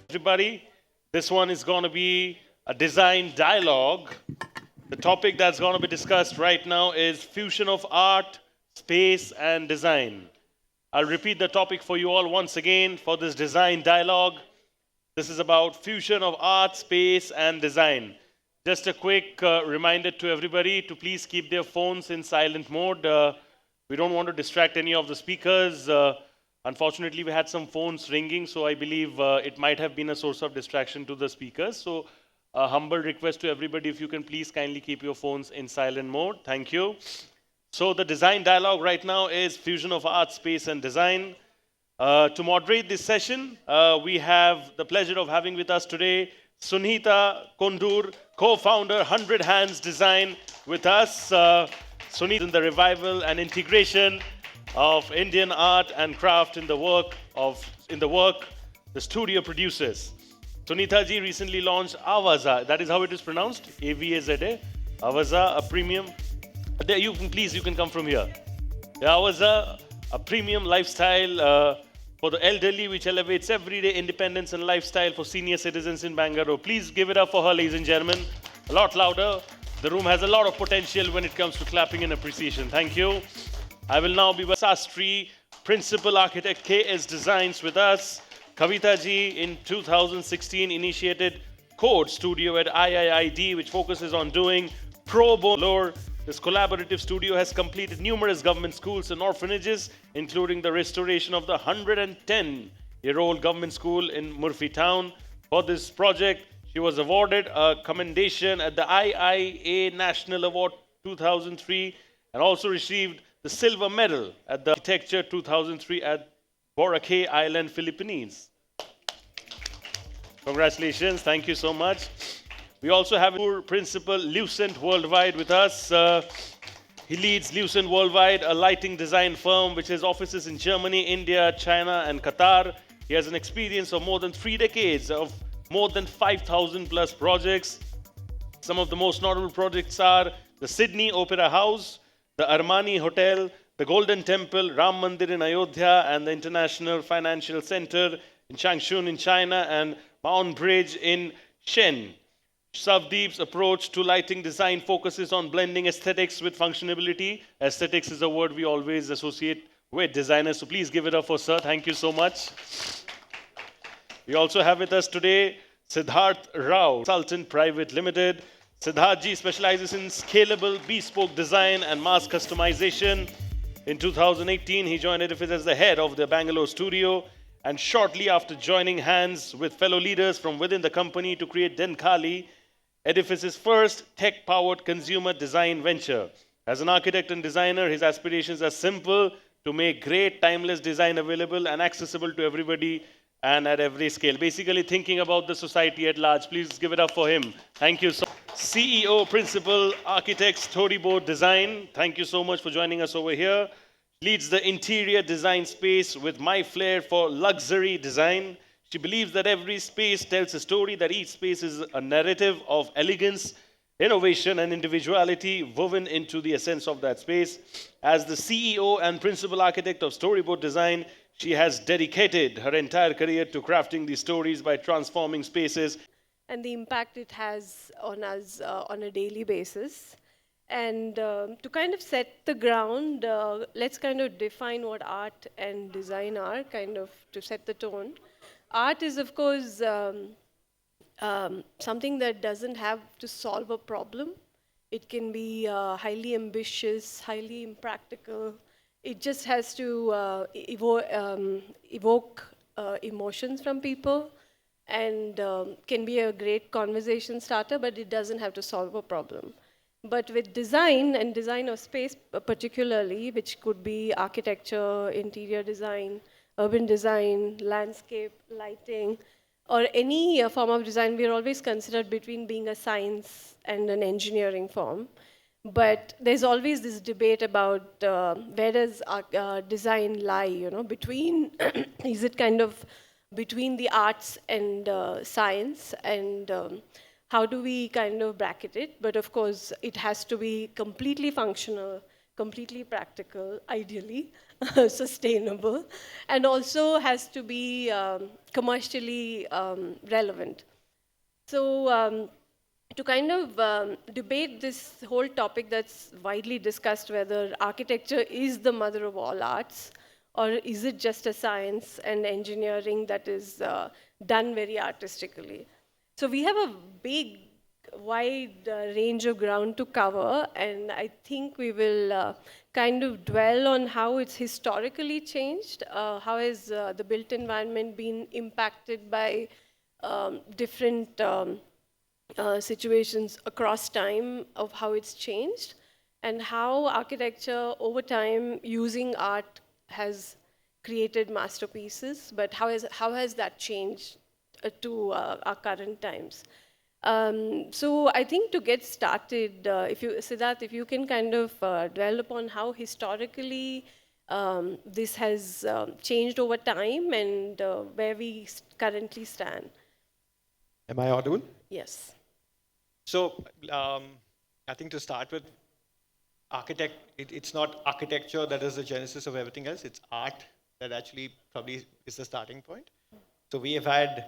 Everybody, this one is going to be a design dialogue. The topic that's going to be discussed right now is fusion of art, space, and design. I'll repeat the topic for you all once again for this design dialogue. This is about fusion of art, space, and design. Just a quick reminder to everybody to please keep their phones in silent mode. We don't want to distract any of the speakers. Unfortunately, we had some phones ringing, so I believe it might have been a source of distraction to the speakers. So, a humble request to everybody, if you can please kindly keep your phones in silent mode. Thank you. So, the design dialogue right now is fusion of art, space, and design. To moderate this session, we have the pleasure of having with us today Sunitha Kondur, co-founder Hundredhands Design, with us. Sunitha in the revival and integration of Indian art and craft in the work the studio produces. Sunitha ji recently launched Avaza. That is how it is pronounced. AVAZA. Avaza, a premium. There, you can come from here. Avaza, a premium lifestyle for the elderly, which elevates everyday independence and lifestyle for senior citizens in Bangalore. Please give it up for her, ladies and gentlemen. A lot louder. The room has a lot of potential when it comes to clapping and appreciation. Thank you. I will now be with Sastry, Principal Architect KS Designs with us. Kavita ji in 2016 initiated Code Studio at IALD, which focuses on doing pro bono. This collaborative studio has completed numerous government schools and orphanages, including the restoration of the 110-year-old government school in Murphy Town. For this project, she was awarded a commendation at the IIA National Award 2003 and also received the silver medal at the Architecture 2003 at Boracay Island, Philippines. Congratulations. Thank you so much. We also have our principal Lucent Worldwide with us. He leads Lucent Worldwide, a lighting design firm which has offices in Germany, India, China, and Qatar. He has an experience of more than 3 decades of more than 5,000 plus projects. Some of the most notable projects are the Sydney Opera House, the Armani Hotel, the Golden Temple, Ram Mandir in Ayodhya, and the International Financial Center in Changchun in China, and Mount Bridge in Shen. Sarvdeep's approach to lighting design focuses on blending aesthetics with functionality. Aesthetics is a word we always associate with designers, so please give it up for Sir. Thank you so much. We also have with us today Siddhartha Rao, Consultant Private Limited. Siddhartha ji specializes in scalable, bespoke design and mass customization. In 2018, he joined Edifice as the head of the Bangalore studio, and shortly after joining hands with fellow leaders from within the company to create Denkali, Edifice's first tech-powered consumer design venture. As an architect and designer, his aspirations are simple: to make great, timeless design available and accessible to everybody and at every scale. Basically thinking about the society at large. Please give it up for him. Thank you so much. CEO, Principal Architect, Storeyboard Design. Thank you so much for joining us over here. Leads the interior design space with my flair for luxury design. She believes that every space tells a story, that each space is a narrative of elegance, innovation, and individuality woven into the essence of that space. As the CEO and Principal Architect of Storeyboard Design, she has dedicated her entire career to crafting these stories by transforming spaces. And the impact it has on us on a daily basis. And to kind of set the ground, let's kind of define what art and design are, kind of to set the tone. Art is, of course, something that doesn't have to solve a problem. It can be highly ambitious, highly impractical. It just has to evoke emotions from people, and can be a great conversation starter, but it doesn't have to solve a problem. But with design, and design of space particularly, which could be architecture, interior design, urban design, landscape, lighting, or any form of design, we are always considered between being a science and an engineering form. But there's always this debate about where does design lie, between, is it kind of between the arts and science, and how do we kind of bracket it? But of course, it has to be completely functional, completely practical, ideally, sustainable, and also has to be commercially relevant. So to kind of debate this whole topic that's widely discussed, whether architecture is the mother of all arts, or is it just a science and engineering that is done very artistically. So we have a big, wide range of ground to cover, and I think we will kind of dwell on how it's historically changed, how has the built environment been impacted by different situations across time of how it's changed, and how architecture over time using art has created masterpieces, but how has that changed to our current times. So I think to get started, if you, Siddharth, if you can kind of dwell upon how historically this has changed over time and where we currently stand. Am I audible? Yes. So I think to start with, it's not architecture that is the genesis of everything else. It's art that actually probably is the starting point. So we have had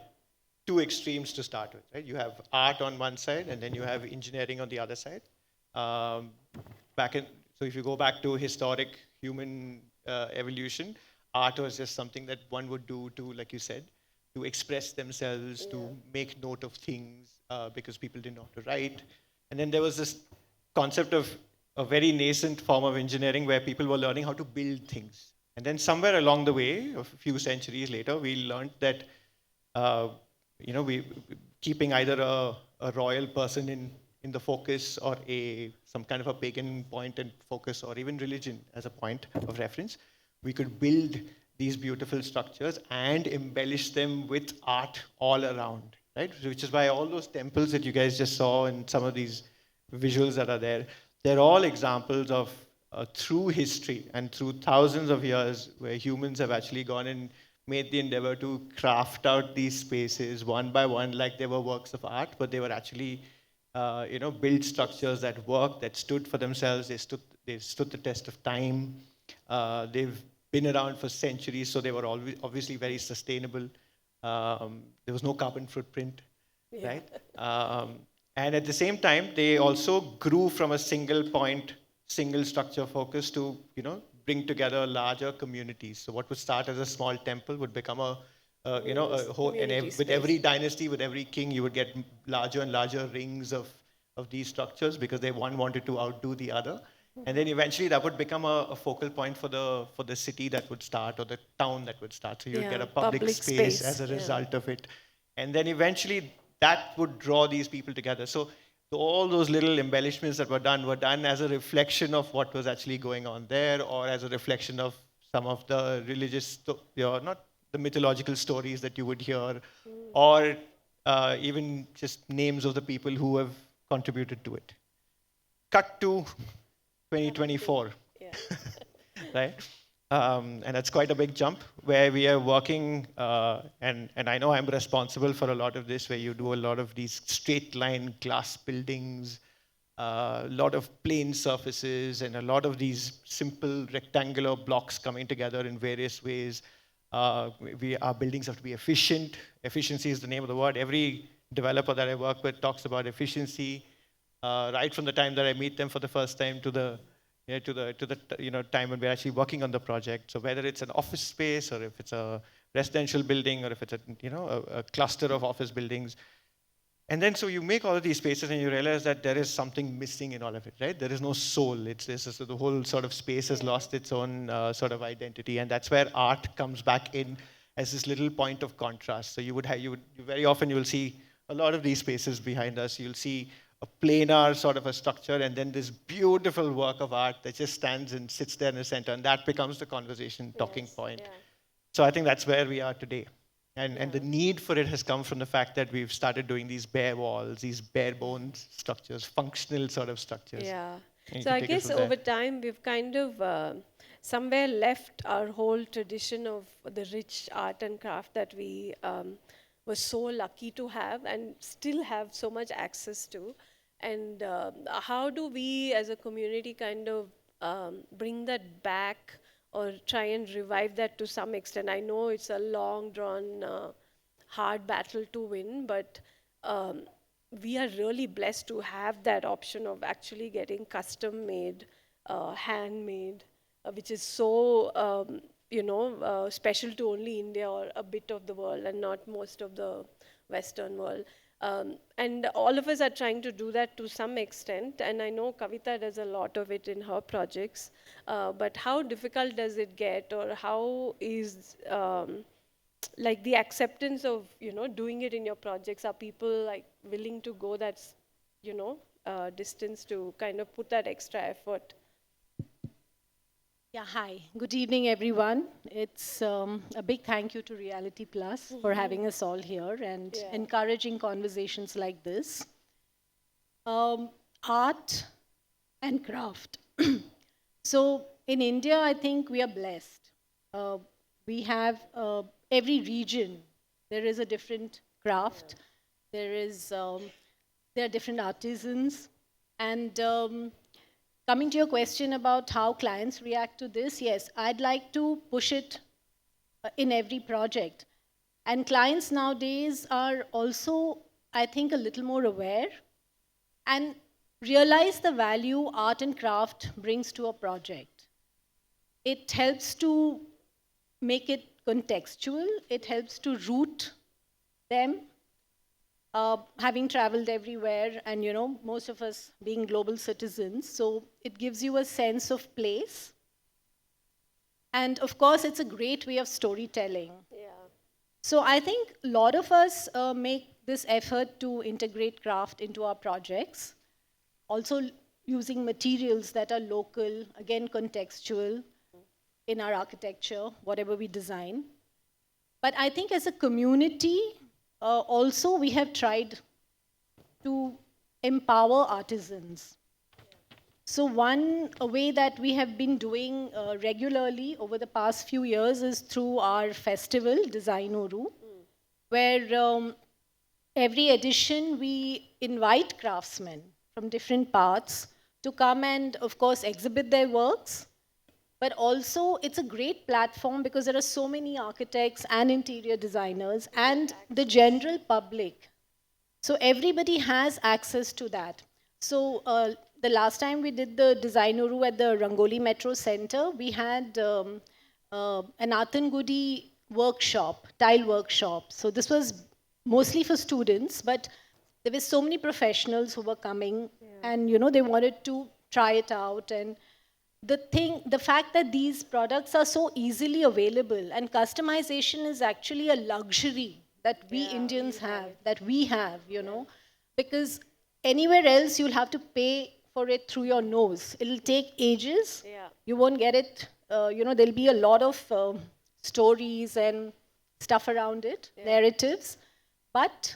two extremes to start with, right? You have art on one side, and then you have engineering on the other side. So if you go back to historic human evolution, art was just something that one would do to, like you said, to express themselves, to make note of things, because people didn't know how to write. And then there was this concept of a very nascent form of engineering where people were learning how to build things. And then somewhere along the way, a few centuries later, we learned that we keeping either a royal person in the focus, or some kind of a pagan point and focus, or even religion as a point of reference, we could build these beautiful structures and embellish them with art all around, right? Which is why all those temples that you guys just saw and some of these visuals that are there, they're all examples of through history and through thousands of years where humans have actually gone and made the endeavor to craft out these spaces one by one like they were works of art, but they were actually built structures that worked, that stood for themselves. They stood the test of time. They've been around for centuries, so they were obviously very sustainable. There was no carbon footprint, right? And at the same time, they also grew from a single point, single structure focus to, bring together larger communities. So what would start as a small temple would become a whole, and with every dynasty, with every king, you would get larger and larger rings of these structures because one wanted to outdo the other. And then eventually that would become a focal point for the city that would start, or the town that would start. So you'd get a public space as a result of it. And then eventually that would draw these people together. So all those little embellishments that were done as a reflection of what was actually going on there, or as a reflection of some of the religious, not the mythological stories that you would hear, or even just names of the people who have contributed to it. Cut to 2024, right? And that's quite a big jump, where we are working, and I know I'm responsible for a lot of this, where you do a lot of these straight line glass buildings, a lot of plane surfaces, and a lot of these simple rectangular blocks coming together in various ways. Our buildings have to be efficient. Efficiency is the name of the word. Every developer that I work with talks about efficiency, right from the time that I meet them for the first time to the time when we're actually working on the project. So whether it's an office space, or if it's a residential building, or if it's a cluster of office buildings. And then so you make all of these spaces and you realize that there is something missing in all of it, right? There is no soul. So the whole sort of space has lost its own sort of identity. And that's where art comes back in as this little point of contrast. So very often you will see a lot of these spaces behind us. You'll see a planar sort of a structure, and then this beautiful work of art that just stands and sits there in the center, and that becomes the conversation talking point. So I think that's where we are today. And the need for it has come from the fact that we've started doing these bare walls, these bare bones structures, functional sort of structures. Yeah. So I guess over time we've kind of somewhere left our whole tradition of the rich art and craft that we were so lucky to have and still have so much access to. And how do we as a community kind of bring that back or try and revive that to some extent. I know it's a long drawn, hard battle to win, but we are really blessed to have that option of actually getting custom made, handmade, which is so, special to only India or a bit of the world and not most of the Western world. And all of us are trying to do that to some extent. And I know Kavita does a lot of it in her projects. But how difficult does it get, or how is like the acceptance of doing it in your projects? Are people like willing to go that distance to kind of put that extra effort? Yeah, hi. Good evening, everyone. It's a big thank you to Reality Plus for having us all here and encouraging conversations like this. Art and craft. So in India, I think we are blessed. We have every region, there is a different craft. There are different artisans. And coming to your question about how clients react to this, yes, I'd like to push it in every project. And clients nowadays are also, I think, a little more aware and realize the value art and craft brings to a project. It helps to make it contextual, it helps to root them. Having traveled everywhere, and most of us being global citizens, so it gives you a sense of place. And of course, it's a great way of storytelling. Yeah. So I think a lot of us make this effort to integrate craft into our projects, also using materials that are local, again contextual in our architecture, whatever we design. But I think as a community, also we have tried to empower artisans. So one way that we have been doing regularly over the past few years is through our festival, Design Uru, where every edition we invite craftsmen from different parts to come and, of course, exhibit their works. But also, it's a great platform because there are so many architects and interior designers and the general public. So everybody has access to that. So the last time we did the Design Uru at the Rangoli Metro Center, we had an Atangudi workshop, tile workshop. So this was mostly for students, but there were so many professionals who were coming and, they wanted to try it out. And the fact that these products are so easily available and customization is actually a luxury that we Indians have, that we have, because anywhere else you'll have to pay for it through your nose. It'll take ages. Yeah. You won't get it. There'll be a lot of stories and stuff around it, narratives. But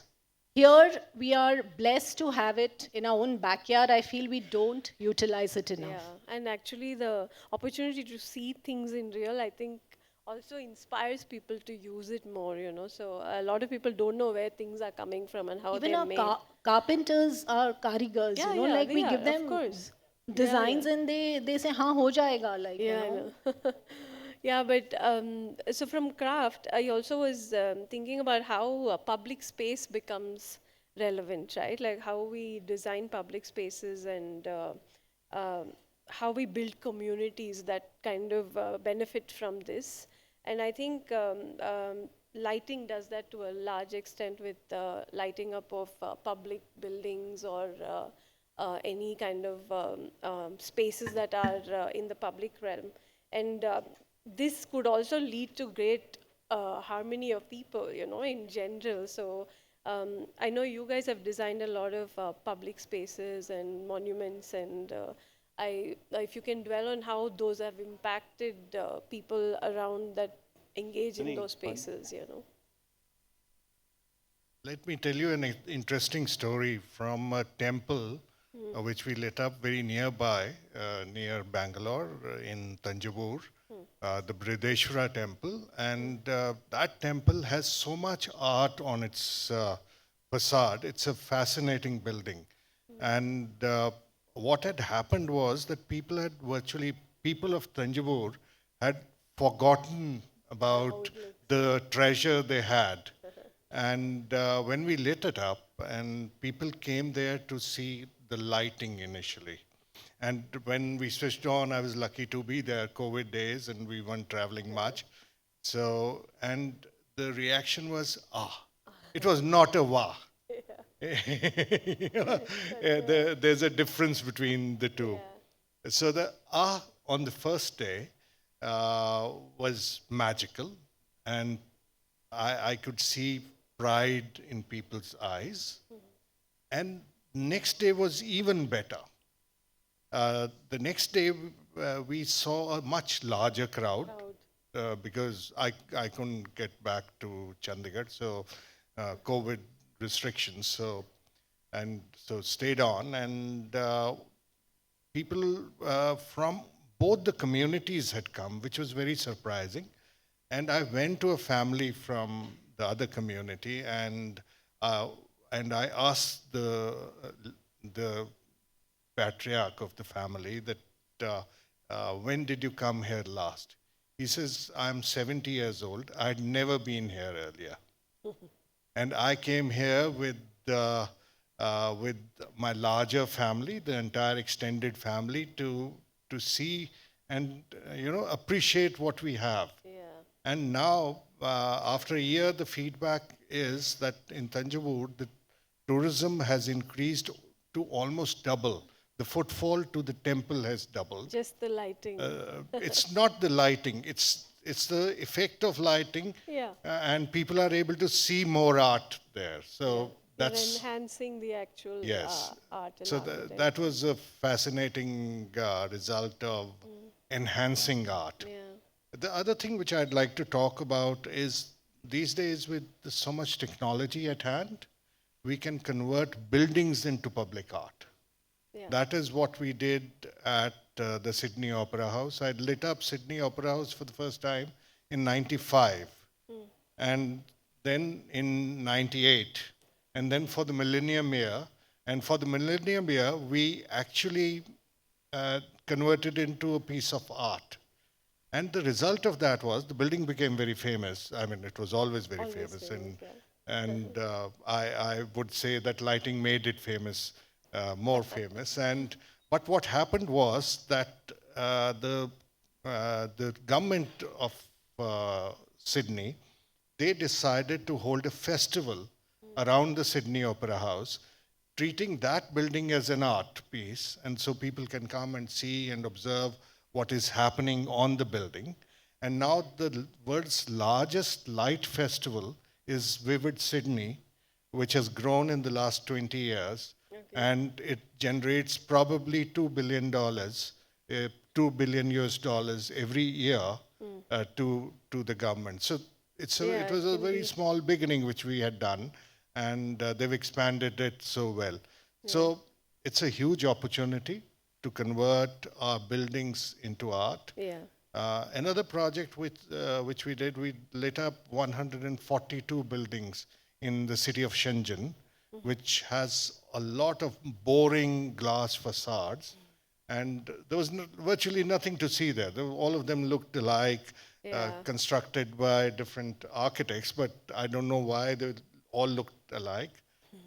here we are blessed to have it in our own backyard. I feel we don't utilize it enough. Yeah, and actually the opportunity to see things in real, I think, also inspires people to use it more, So a lot of people don't know where things are coming from and how Even they're our made. carpenters are karigars, Yeah, like they we are, give of them course. designs and they say, haan, ho jayega, like, Yeah, I know. Yeah, but so from craft, I also was thinking about how public space becomes relevant, right? Like how we design public spaces and how we build communities that kind of benefit from this. And I think lighting does that to a large extent with lighting up of public buildings or any kind of spaces that are in the public realm. And this could also lead to great harmony of people, in general. So I know you guys have designed a lot of public spaces and monuments, and if you can dwell on how those have impacted people around that engage in those spaces, Let me tell you an interesting story from a temple which we lit up very nearby, near Bangalore in Tanjavur, the Brideshwara temple. And that temple has so much art on its facade. It's a fascinating building. And what had happened was that people of Tanjavur had forgotten about the treasure they had. And when we lit it up, and people came there to see the lighting initially. And when we switched on, I was lucky to be there, COVID days, and we weren't traveling much. So, and the reaction was, ah. It was not a wah. You know, there's a difference between the two. So the ah on the first day was magical, and I could see pride in people's eyes. And next day was even better. The next day, we saw a much larger crowd because I couldn't get back to Chandigarh, so COVID restrictions. So stayed on, and people from both the communities had come, which was very surprising. And I went to a family from the other community, and I asked the patriarch of the family that when did you come here last? He says, I'm 70 years old. I'd never been here earlier. And I came here with my larger family, the entire extended family, to see and appreciate what we have. And now, after a year, the feedback is that in Thanjavur, the tourism has increased to almost double. The footfall to the temple has doubled. Just the lighting. It's not the lighting, it's the effect of lighting, and people are able to see more art there. So that's They're enhancing the actual art. And so architecture. that was a fascinating result of enhancing art. The other thing which I'd like to talk about is these days, with so much technology at hand, we can convert buildings into public art. That is what we did at the Sydney Opera House. I lit up Sydney Opera House for the first time in '95, and then in '98, and then for the Millennium Year. And for the Millennium Year, we actually converted into a piece of art. And the result of that was the building became very famous. I mean, it was always very famous. And I would say that lighting made it famous, more famous. But what happened was that the government of Sydney, they decided to hold a festival around the Sydney Opera House, treating that building as an art piece. And so people can come and see and observe what is happening on the building. And now the world's largest light festival is Vivid Sydney, which has grown in the last 20 years. And it generates probably $2 billion, $2 billion US dollars every year to the government. So it was a very small beginning which we had done, and they've expanded it so well. So it's a huge opportunity to convert our buildings into art. Another project which we did, we lit up 142 buildings in the city of Shenzhen, which has a lot of boring glass facades. And there was virtually nothing to see there. All of them looked alike, constructed by different architects, but I don't know why they all looked alike.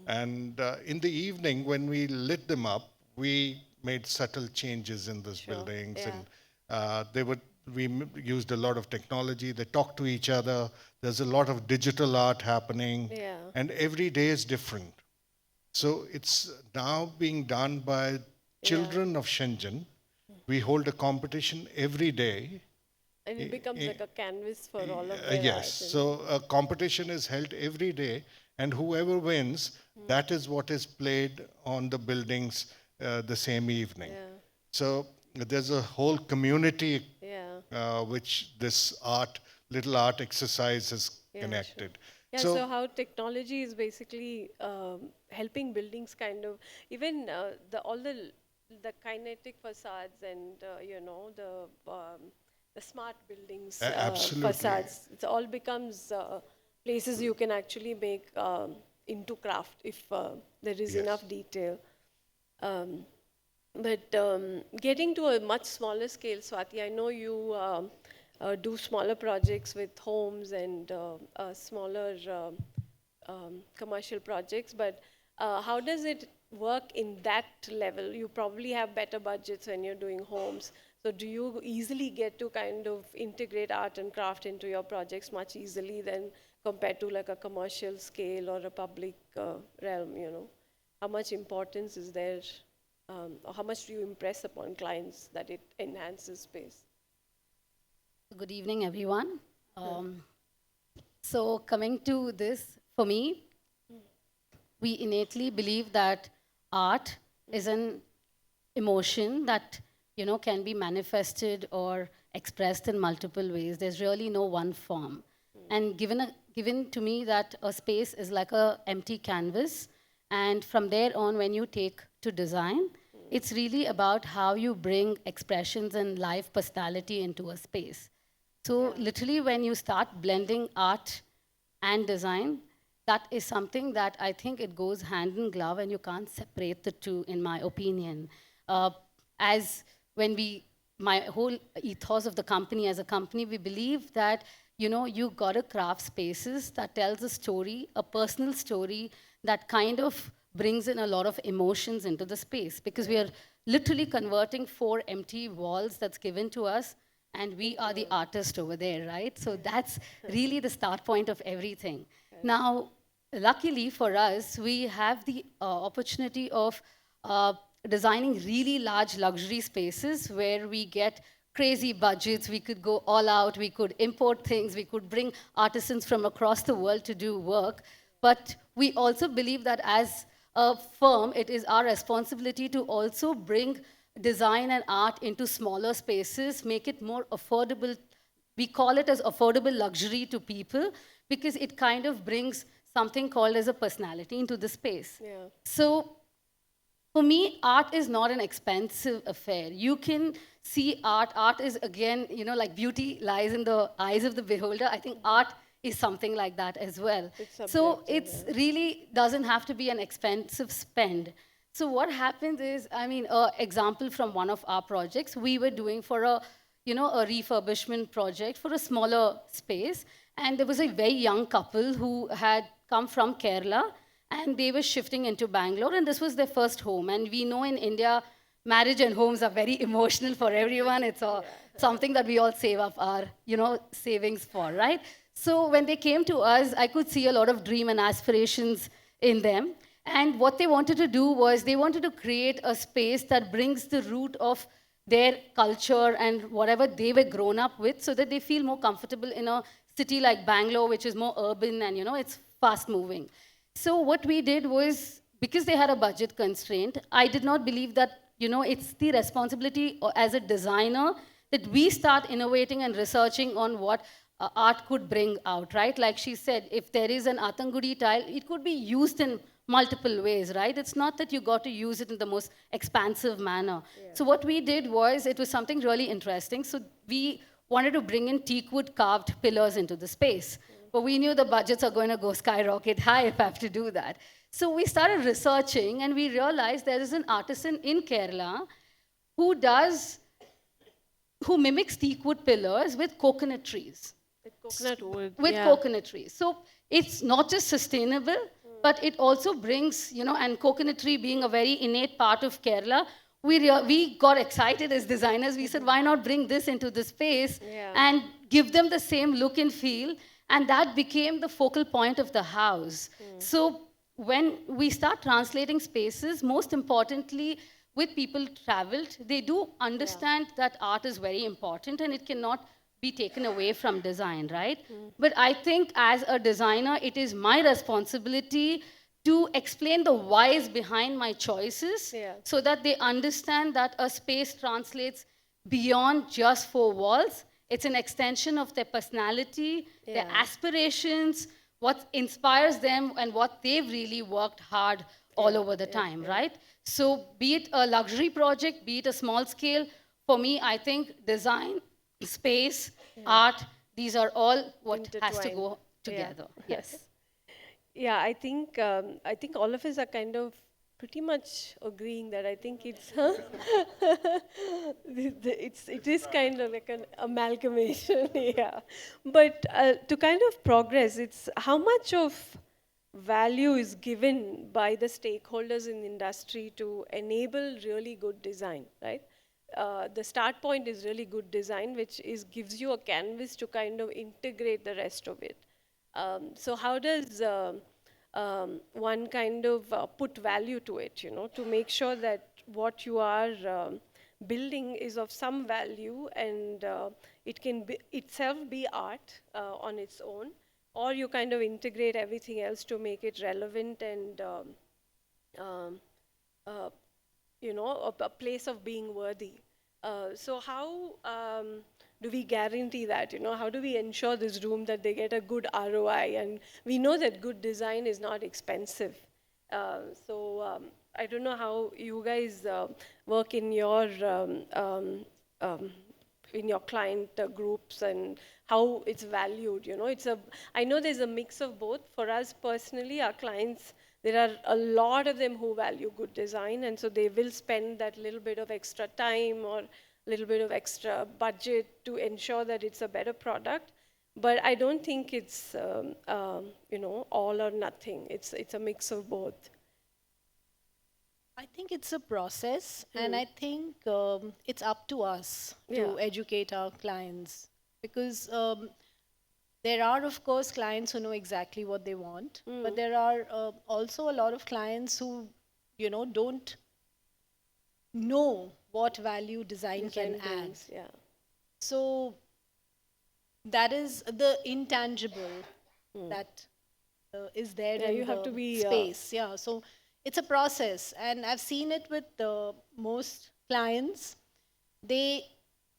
And in the evening, when we lit them up, we made subtle changes in those buildings, and we used a lot of technology. They talk to each other. There's a lot of digital art happening, and every day is different. So it's now being done by children of Shenzhen. We hold a competition every day. And it becomes like a canvas for all of their Yes, art. so a competition is held every day, and whoever wins, that is what is played on the buildings the same evening. So there's a whole community which this little art exercise has connected. So how technology is basically helping buildings kind of, even all the kinetic facades and the smart buildings Absolutely. facades, it all becomes places you can actually make into craft if there is enough detail. But getting to a much smaller scale, Swati, I know you do smaller projects with homes and smaller commercial projects, but how does it work in that level? You probably have better budgets when you're doing homes. So do you easily get to kind of integrate art and craft into your projects much easily than compared to like a commercial scale or a public realm, you know? How much importance is there, or how much do you impress upon clients that it enhances space? Good evening, everyone. So coming to this, for me, we innately believe that art is an emotion that can be manifested or expressed in multiple ways. There's really no one form. And given to me that a space is like an empty canvas, and from there on, when you take to design, it's really about how you bring expressions and live personality into a space. So literally, when you start blending art and design, that is something that I think it goes hand in glove, and you can't separate the two, in my opinion. My whole ethos of the company, as a company, we believe that you got to craft spaces that tells a story, a personal story that kind of brings in a lot of emotions into the space, because we are literally converting 4 empty walls that's given to us, and we are the artist over there, right? So that's really the start point of everything. Now, luckily for us, we have the opportunity of designing really large luxury spaces where we get crazy budgets. We could go all out, we could import things, we could bring artisans from across the world to do work. But we also believe that as a firm, it is our responsibility to also bring design and art into smaller spaces, make it more affordable. We call it as affordable luxury to people, because it kind of brings something called as a personality into the space. Yeah. So for me, art is not an expensive affair. You can see art. Art is, again, like beauty lies in the eyes of the beholder. I think art is something like that as well. So it's really doesn't have to be an expensive spend. So what happens is, an example from one of our projects, we were doing for a refurbishment project for a smaller space. And there was a very young couple who had come from Kerala, and they were shifting into Bangalore, and this was their first home. And we know in India, marriage and homes are very emotional for everyone. It's something that we all save up our, savings for, right? So when they came to us, I could see a lot of dream and aspirations in them. And what they wanted to do was they wanted to create a space that brings the root of their culture and whatever they were grown up with, so that they feel more comfortable in a city like Bangalore, which is more urban and, it's fast moving. So what we did was, because they had a budget constraint, I did not believe that, it's the responsibility as a designer that we start innovating and researching on what art could bring out, right? Like she said, if there is an Atangudi tile, it could be used in multiple ways, right? It's not that you got to use it in the most expansive manner. Yeah. So what we did was, it was something really interesting. So we wanted to bring in teakwood carved pillars into the space. But we knew the budgets are going to go skyrocket high if I have to do that. So we started researching, and we realized there is an artisan in Kerala who mimics teakwood pillars with coconut trees. With coconut wood. With coconut trees. So it's not just sustainable, but it also brings, and coconut tree being a very innate part of Kerala, we got excited as designers. We said, why not bring this into the space and give them the same look and feel? And that became the focal point of the house. So when we start translating spaces, most importantly, with people traveled, they do understand that art is very important and it cannot be taken away from design, right? But I think as a designer, it is my responsibility to explain the whys behind my choices, so that they understand that a space translates beyond just 4 walls. It's an extension of their personality, their aspirations, what inspires them, and what they've really worked hard all over the time, right? So be it a luxury project, be it a small scale, for me, I think design, space, art, these are all what has to go together. Yes. Yeah, I think all of us are kind of pretty much agreeing that I think it's it is kind of like an amalgamation, yeah. But to kind of progress, it's how much of value is given by the stakeholders in the industry to enable really good design, right? The start point is really good design, which is gives you a canvas to kind of integrate the rest of it. So how does one kind of put value to it, you know, to make sure that what you are building is of some value and it can be itself be art on its own, or you kind of integrate everything else to make it relevant and um, uh, you know, a place of being worthy. So how do we guarantee that, you know, how do we ensure this room that they get a good ROI? And we know that good design is not expensive. I don't know how you guys work in your client groups and how it's valued, you know. I know there's a mix of both. For us personally, our clients, there are a lot of them who value good design, and so they will spend that little bit of extra time or little bit of extra budget to ensure that it's a better product. But I don't think it's, you know, all or nothing. It's a mix of both. I think it's a process, and I think it's up to us Yeah. to educate our clients, because there are, of course, clients who know exactly what they want, but there are also a lot of clients who, you know, don't know what value design can add. brings, yeah. So that is the intangible that is there Yeah, in you have the to be, space. Yeah, so it's a process, and I've seen it with most clients. They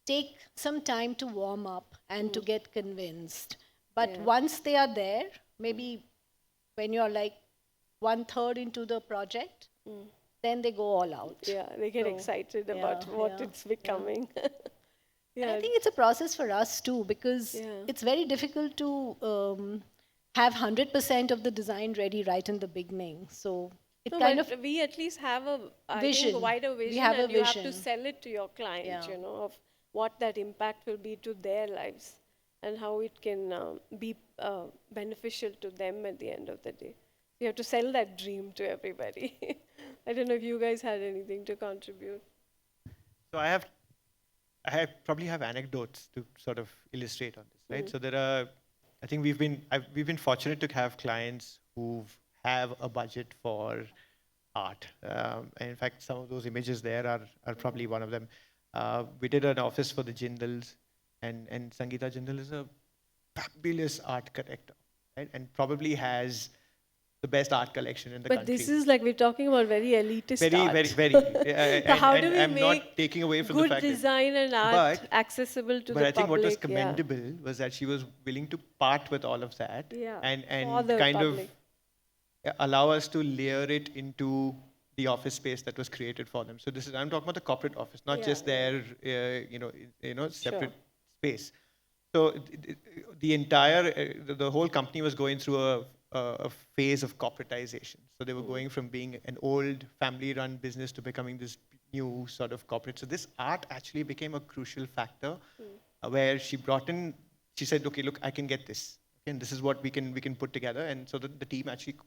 take some time to warm up and to get convinced. But Yeah. once they are there, maybe when you're like 1/3 into the project, then they go all out. Yeah, they get So, excited about yeah, what yeah, it's becoming. And I think it's a process for us too, because Yeah. it's very difficult to have 100% of the design ready right in the beginning. So it No, kind but of we at least have a, I Vision. think, wider We vision, have a and you have to vision. sell it to your client, Yeah. you know, of what that impact will be to their lives and how it can be beneficial to them at the end of the day. You have to sell that dream to everybody. I don't know if you guys had anything to contribute. So probably have anecdotes to sort of illustrate on this, right? So I think we've been fortunate to have clients who have a budget for art. And in fact, some of those images there are probably one of them. We did an office for the Jindals, and Sangeeta Jindal is a fabulous art collector, right? And probably has the best art collection in the But country. this is like we're talking about very elitist very, art. very. So how and do we I'm make not taking away from the good fact that- design and art but- accessible to But the I think public? what was commendable was that she was willing to part with all of that Yeah, and for the kind public. of allow us to layer it into the office space that was created for them. So I'm talking about the corporate office, not Yeah, just their separate space. So the entire the whole company was going through a phase of corporatization. So they were going from being an old family-run business to becoming this new sort of corporate. So this art actually became a crucial factor where she brought in. She said, "Okay, look, I can get this, and this is what we can put together." And so the team actually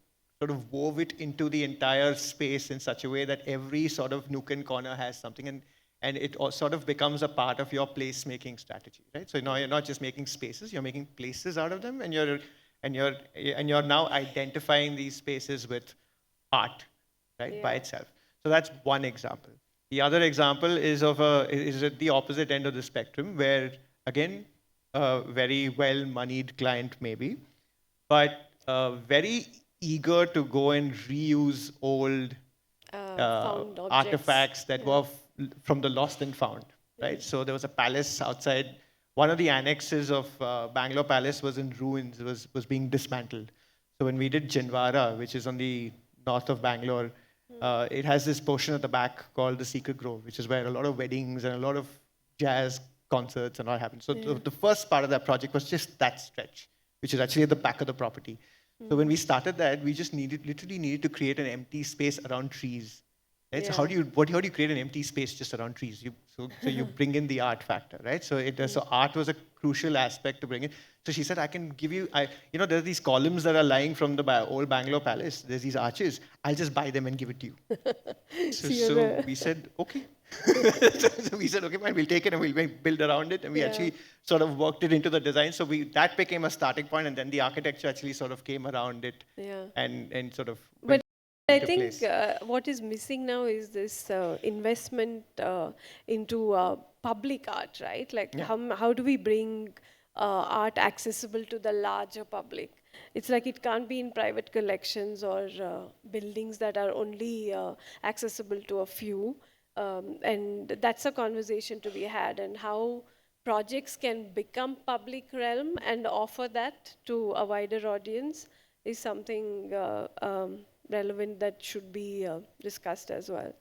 sort of wove it into the entire space in such a way that every sort of nook and corner has something, and it all sort of becomes a part of your place-making strategy, right? So now you're not just making spaces, you're making places out of them, and you're now identifying these spaces with art, right, by itself. So that's one example. The other example is at the opposite end of the spectrum, where again, a very well-moneyed client maybe, but very eager to go and reuse old Found objects. artifacts that were from the lost and found, right? So there was a palace outside. One of the annexes of Bangalore Palace was in ruins, was being dismantled. So when we did Jindwara, which is on the north of Bangalore, it has this portion at the back called the Secret Grove, which is where a lot of weddings and a lot of jazz concerts and all happen. So the first part of that project was just that stretch, which is actually at the back of the property. So when we started that, we just literally needed to create an empty space around trees. Right? So how do you create an empty space just around trees? So you bring in the art factor, right? So so art was a crucial aspect to bring in. So she said, I can give you, there are these columns that are lying from the old Bangalore Palace. There's these arches. I'll just buy them and give it to you. So we said, okay. So we said, okay, fine, we'll take it and we'll build around it. And we actually sort of worked it into the design. So that became a starting point, and then the architecture actually sort of came around it and sort of But I into think place. what is missing now is this investment into public art, right? Like how do we bring art accessible to the larger public? It's like it can't be in private collections or buildings that are only accessible to a few. And that's a conversation to be had, and how projects can become public realm and offer that to a wider audience is something relevant that should be discussed as well.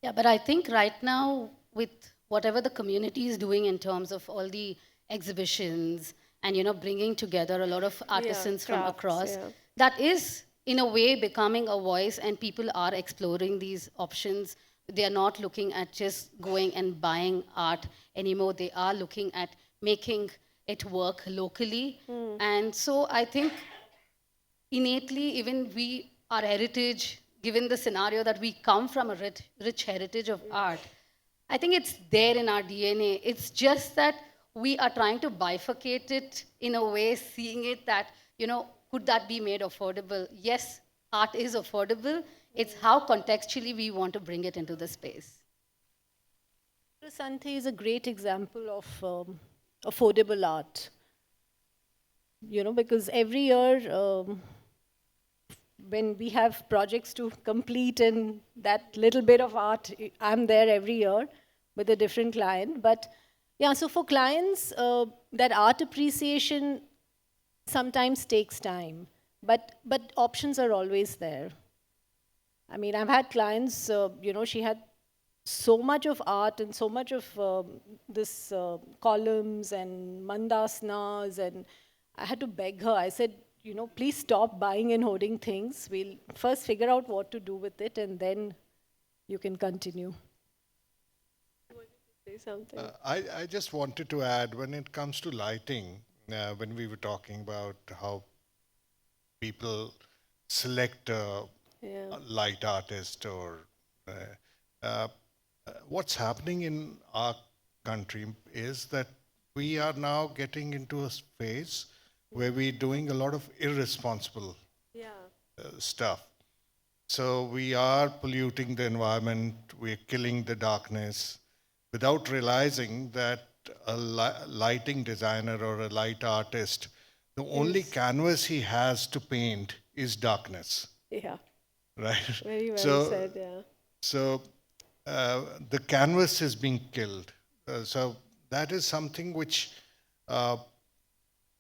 Yeah, but I think right now, with whatever the community is doing in terms of all the exhibitions and bringing together a lot of artisans from crafts, across, that is in a way becoming a voice, and people are exploring these options. They are not looking at just going and buying art anymore. They are looking at making it work locally. And so I think innately, even our heritage, given the scenario that we come from a rich heritage of art, I think it's there in our DNA. It's just that we are trying to bifurcate it in a way, seeing it that, could that be made affordable? Yes, art is affordable. It's how contextually we want to bring it into the space. Santhi is a great example of affordable art. Because every year, when we have projects to complete and that little bit of art, I'm there every year with a different client. But yeah, so for clients, that art appreciation sometimes takes time, but options are always there. I mean, I've had clients, she had so much of art and so much of this columns and mandasanas, and I had to beg her. I said, please stop buying and hoarding things. We'll first figure out what to do with it, and then you can continue. Say something. I just wanted to add, when it comes to lighting, when we were talking about how people select a light artist or what's happening in our country is that we are now getting into a phase where we're doing a lot of irresponsible stuff. So we are polluting the environment, we're killing the darkness without realizing that a lighting designer or a light artist, the only canvas he has to paint is darkness. Yeah. Right? Very well said, yeah. So the canvas is being killed. So that is something which,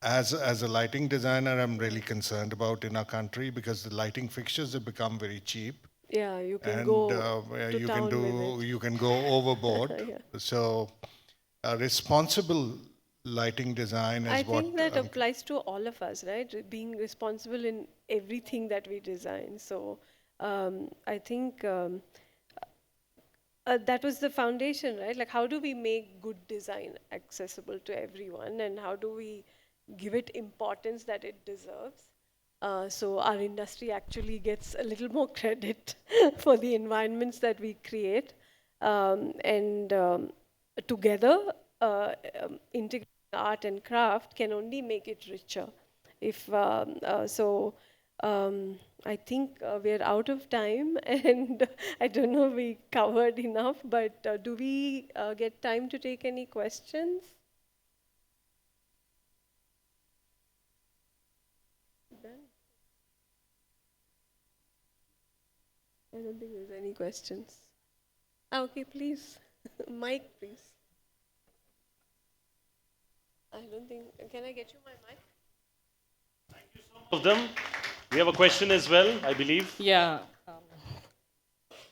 as a lighting designer, I'm really concerned about in our country, because the lighting fixtures have become very cheap. Yeah, you can And go to you town can with it. you can go overboard. So responsible lighting design is I what think that applies to all of us, right? Being responsible in everything that we design. So I think that was the foundation, right? Like, how do we make good design accessible to everyone, and how do we give it importance that it deserves? So our industry actually gets a little more credit for the environments that we create. Together, integrating art and craft can only make it richer. I think we're out of time, and I don't know if we covered enough, but do we get time to take any questions? I don't think there's any questions. Okay, please. Mic, please. I don't think, can I get you my mic? Of them. We have a question as well, I believe. Yeah.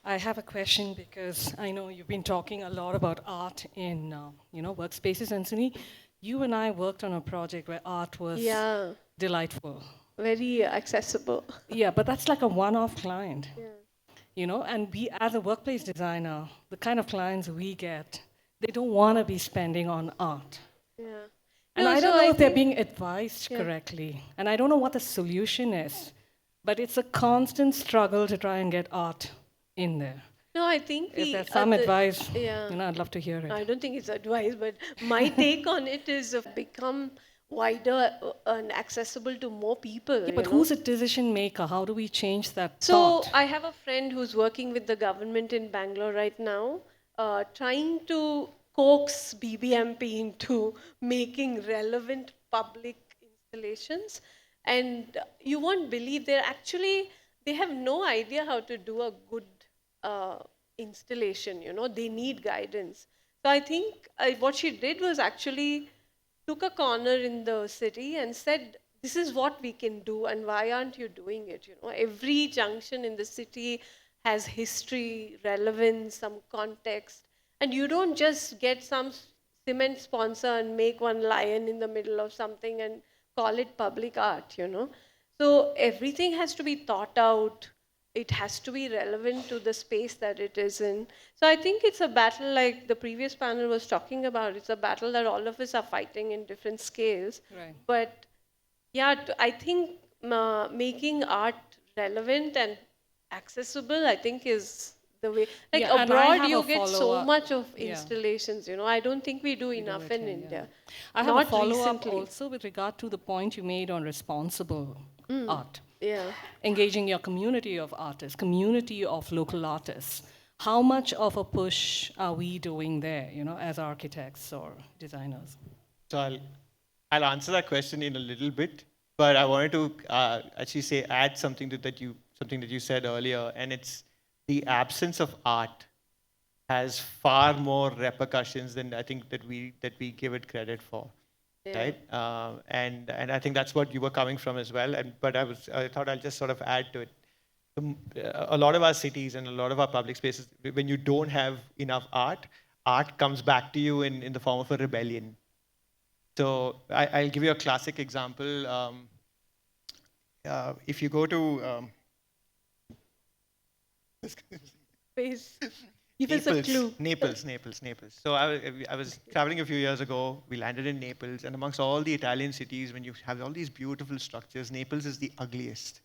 I have a question because I know you've been talking a lot about art in, workspaces. And Suni, you and I worked on a project where art was delightful. very accessible. Yeah, but that's like a one-off client. You know, and we, as a workplace designer, the kind of clients we get, they don't want to be spending on art. Yeah. And No, I don't so know I if they're think- being advised correctly. And I don't know what the solution is. But it's a constant struggle to try and get art in there. No, I think If there's some advice, yeah. you know, I'd love to hear it. I don't think it's advice, but my take on it is become wider and accessible to more people. Yeah, but you know? who's a decision maker? How do we change that So thought? I have a friend who's working with the government in Bangalore right now, trying to coax BBMP into making relevant public installations. And you won't believe they have no idea how to do a good installation, you know, they need guidance. So I think what she did was actually took a corner in the city and said, this is what we can do and why aren't you doing it? You know, every junction in the city has history, relevance, some context. And you don't just get some cement sponsor and make one lion in the middle of something and call it public art, you know. So everything has to be thought out. It has to be relevant to the space that it is in. So I think it's a battle like the previous panel was talking about. It's a battle that all of us are fighting in different scales. Right. But yeah, I think making art relevant and accessible, I think is the way. Like Yeah, and I abroad, have you a get so follow-up. much of Yeah. installations, you know. I don't think we do enough in Yeah. India. I have Not a follow-up recently. also with regard to the point you made on responsible art. Yeah. Engaging your community of artists, community of local artists. How much of a push are we doing there, you know, as architects or designers? So I'll answer that question in a little bit, but I wanted to actually add something that you said earlier, and it's the absence of art has far more repercussions than I think that we give it credit for, right? And I think that's what you were coming from as well. But I thought I'll just sort of add to it. A lot of our cities and a lot of our public spaces, when you don't have enough art comes back to you in the form of a rebellion. So I'll give you a classic example. If you go to Please. Give us a clue. Naples. So I was traveling a few years ago. We landed in Naples, and amongst all the Italian cities, when you have all these beautiful structures, Naples is the ugliest.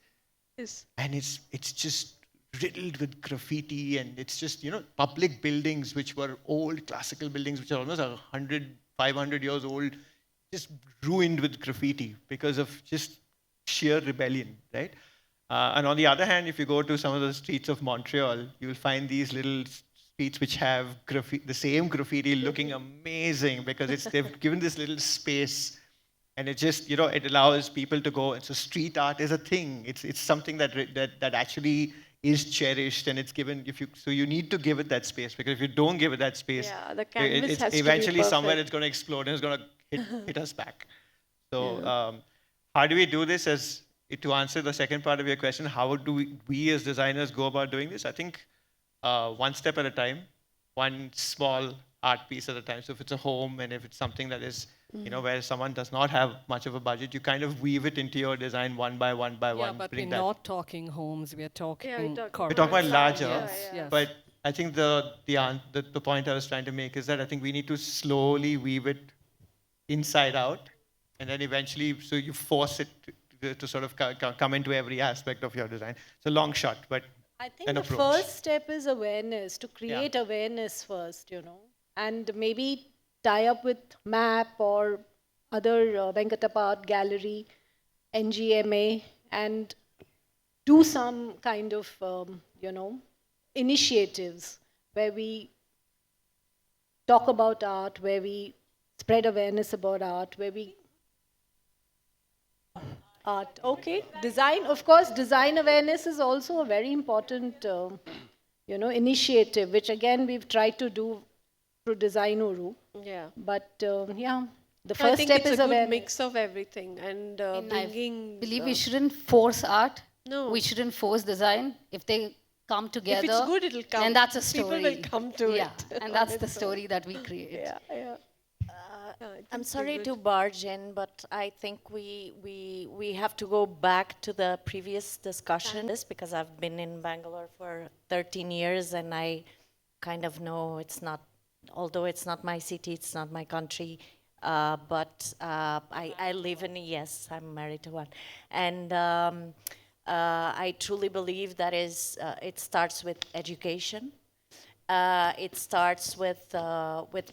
Yes. And it's just riddled with graffiti, and it's just, you know, public buildings which were old classical buildings which are almost 100, 500 years old, just ruined with graffiti because of just sheer rebellion, right? And on the other hand, if you go to some of the streets of Montreal, you'll find these little streets which have the same graffiti looking amazing because they've given this little space, and it just, you know, it allows people to go. And so street art is a thing. It's something that actually is cherished, and it's given. So you need to give it that space, because if you don't give it that space, Yeah, the canvas it's has to be eventually somewhere perfect. it's going to explode and it's going to hit us back. So how do we do this? To answer the second part of your question, how do we as designers go about doing this? I think one step at a time, one small art piece at a time. So if it's a home, and if it's something that is, you know, where someone does not have much of a budget, you kind of weave it into your design one by one by Yeah, one. but we're bring that. not talking homes, we're talking Yeah, we're talking We're talking about corporates. larger, Yes. but I think the point I was trying to make is that I think we need to slowly weave it inside out, and then eventually, so you force it to sort of come into every aspect of your design. It's a long shot, but I think an the approach. first step is awareness, to create awareness first, you know, and maybe tie up with MAP or other Venkatappa Art Gallery, NGMA, and do some kind of, you know, initiatives where we talk about art, where we spread awareness about art, where we art. Okay, design, of course, design awareness is also a very important, you know, initiative, which again we've tried to do through Design Uru. Yeah. But yeah, the I first think step it's is a good awareness. mix of everything and bringing. I believe we shouldn't force art. No. We shouldn't force design. If they come together, If it's good, it'll come. then that's a story. People will come to yeah, it. and that's the story that we create. Yeah, yeah. I'm sorry to barge in, but I think we have to go back to the previous discussion because I've been in Bangalore for 13 years and I kind of know it's not, although it's not my city, it's not my country, but I live in, yes, I'm married to one. And I truly believe that it starts with education. It starts with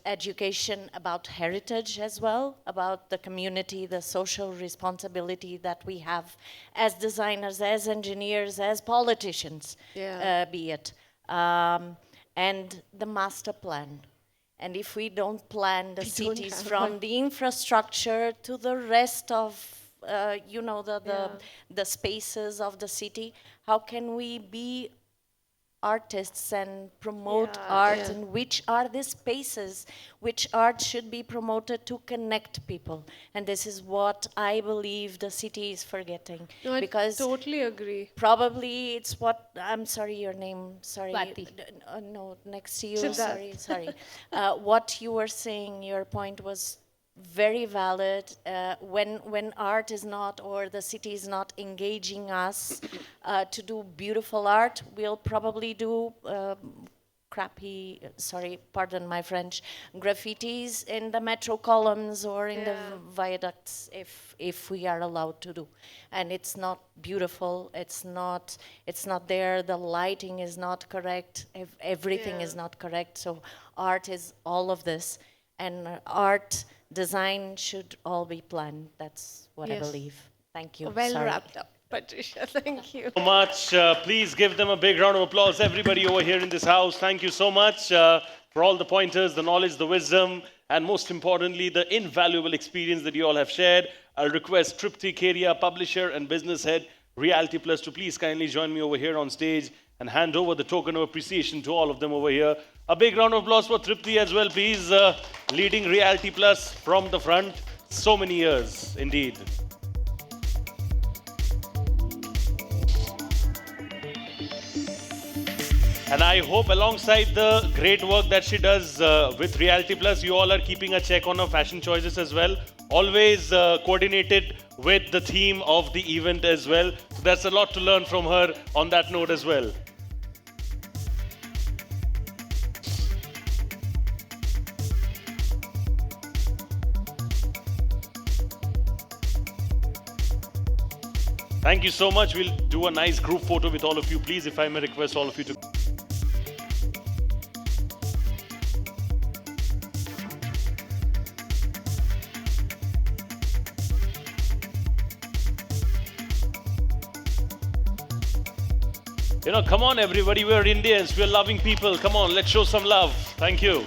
education about heritage as well, about the community, the social responsibility that we have as designers, as engineers, as politicians, be it. And the master plan. And if we don't plan the cities from the infrastructure to the rest of, the spaces of the city, how can we be artists and promote art, and which are the spaces which art should be promoted to connect people? And this is what I believe the city is forgetting. No, because I totally agree. probably it's what, I'm sorry, your name, sorry. Swathy. No, next to you, Siddhartha. sorry. What you were saying, your point was very valid. When art is not, or the city is not engaging us to do beautiful art, we'll probably do crappy, sorry, pardon my French, graffitis in the metro columns or in the viaducts if we are allowed to do. And it's not beautiful, it's not there, the lighting is not correct, everything is not correct. So art is all of this, and art design should all be planned. That's what I believe. Thank you. Well Sorry. wrapped up, Patricia. Thank you. So much. Please give them a big round of applause, everybody over here in this house. Thank you so much for all the pointers, the knowledge, the wisdom, and most importantly, the invaluable experience that you all have shared. I'll request Tripti, Kedia, publisher and business head, Realty Plus, to please kindly join me over here on stage and hand over the token of appreciation to all of them over here. A big round of applause for Tripti as well, please, leading Realty Plus from the front. So many years, indeed. And I hope alongside the great work that she does with Realty Plus, you all are keeping a check on her fashion choices as well. Always coordinated with the theme of the event as well. So that's a lot to learn from her on that note as well. Thank you so much. We'll do a nice group photo with all of you. Please, if I may request all of you to... come on everybody, we're Indians, we're loving people. Come on, let's show some love. Thank you.